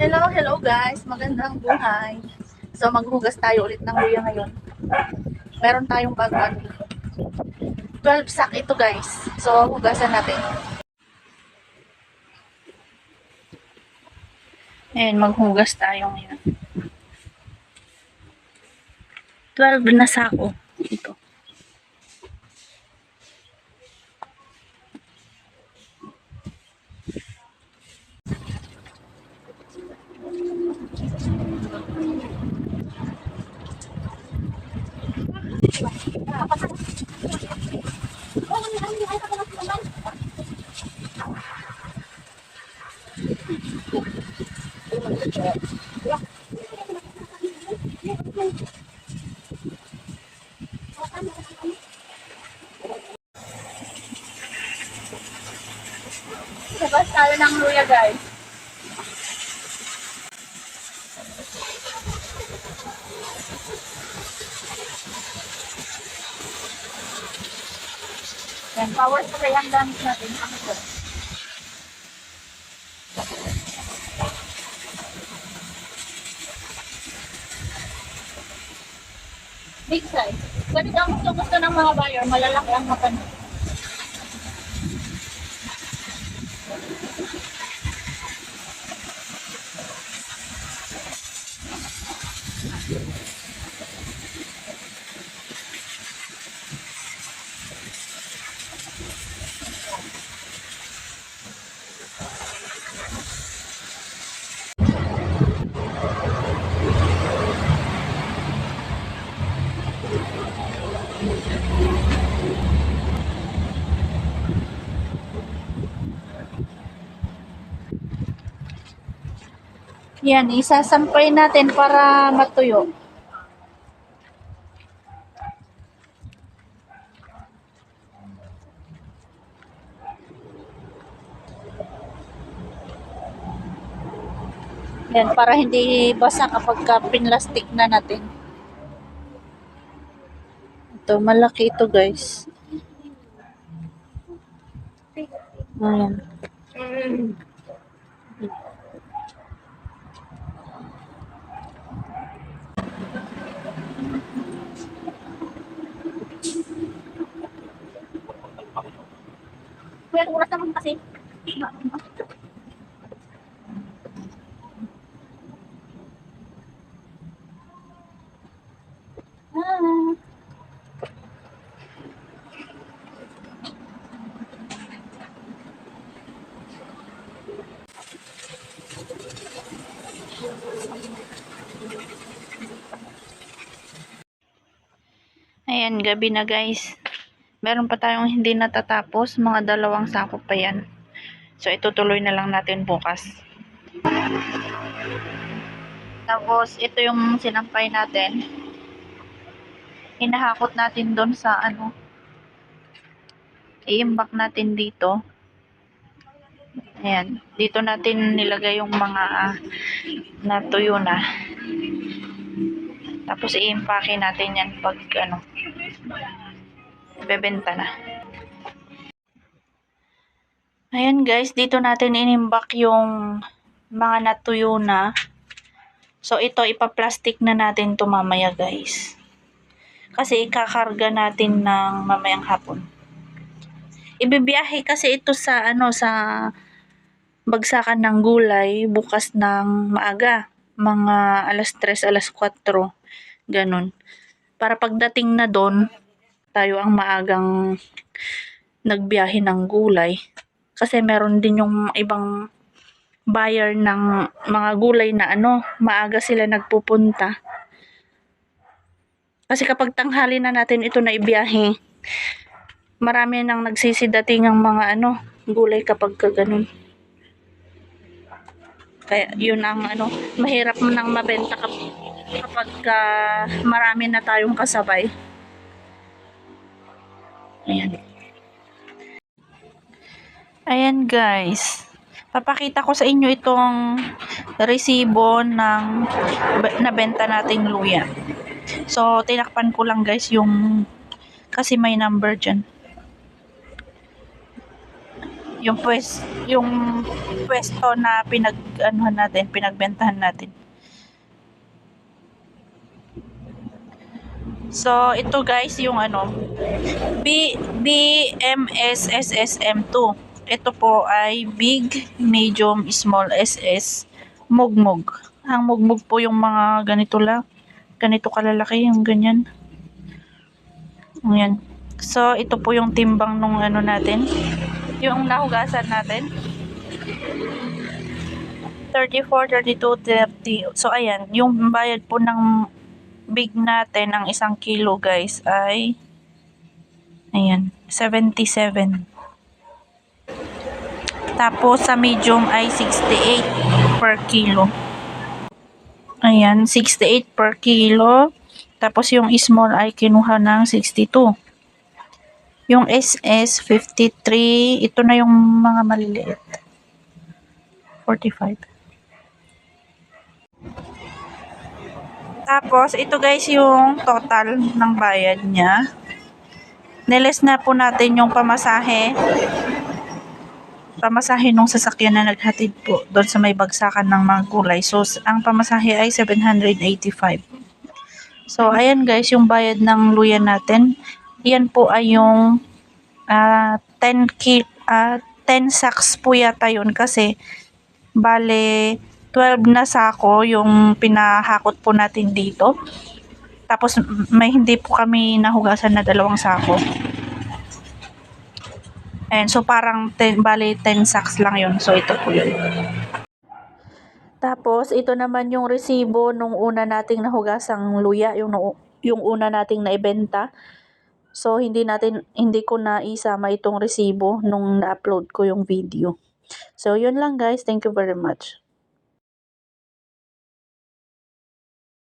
Hello, hello guys. Magandang buhay. So maghugas tayo ulit ng luya ngayon. Meron tayong baguan dito. 12 sack ito guys. So hugasan natin. Ayan, maghugas tayo ngayon. 12 na sako. Ito. Labas tayo ng luya guys. Yan, power spray ang gamit natin. Big size. Ganito ang gusto ng mga buyer, malalaki ang mapano. Yan, isasampay natin para matuyo. Yan, para hindi basa kapag pinlastik na natin. Ito, malaki ito guys. Ayan. Kuya, oras naman kasi. Ayan, gabi na guys. Meron pa tayong hindi natatapos. Mga 2 sako pa yan. So, itutuloy na lang natin bukas. Tapos, ito yung sinampay natin. Hinahakot natin doon sa i-imbak natin dito. Ayan. Dito natin nilagay yung mga natuyo na. Tapos, i-impake natin yan pag bebenta na. Ayan guys, dito natin inimbak yung mga natuyo na. So ito ipa-plastic na natin to mamaya guys. Kasi ikakarga natin ng mamayang hapon. Ibibiyahe kasi ito sa sa bagsakan ng gulay bukas ng maaga, mga alas 3, alas 4, ganun. Para pagdating na doon, tayo ang maagang nagbiyahe ng gulay. Kasi meron din yung ibang buyer ng mga gulay na maaga sila nagpupunta. Kasi kapag tanghali na natin ito na ibiyahe, marami nang nagsisidating ang mga gulay kapag ganun. Kaya yun ang mahirap nang mabenta kapag marami na tayong kasabay. Ayan guys, papakita ko sa inyo itong resibo ng nabenta nating luya. So tinakpan ko lang guys kasi may number dyan. yung pwesto na pinagbentahan natin. So, ito guys, yung BMS SSM2. Ito po ay big, medium, small SS, mugmug. Ang mugmug po yung mga ganito lang. Ganito kalalaki, yung ganyan. Ayan. So, ito po yung timbang nung natin. Yung nahugasan natin. 34, 32, 30. So, ayan. Yung bayad po ng big natin ng 1 kilo guys ay ayan 77. Tapos sa medium ay 68 per kilo. Ayan 68 per kilo. Tapos yung small ay kinuha ng 62. Yung SS 53. Ito na yung mga maliliit 45. Tapos, ito guys yung total ng bayad niya. Niles na po natin yung pamasahe. Pamasahe nung sasakyan na naghatid po doon sa may bagsakan ng mga gulay. So, ang pamasahe ay 785. So, ayan guys, yung bayad ng luya natin. Yan po ay yung 10 sacks po yata yun kasi bale 12 na sako yung pinahakot po natin dito. Tapos may hindi po kami nahugasan na 2 sako. And so parang 10 sacks lang yun. So ito po yun. Tapos ito naman yung resibo nung una nating nahugasang luya, yung una nating naibenta. So hindi ko na isama itong resibo nung na-upload ko yung video. So yun lang guys. Thank you very much.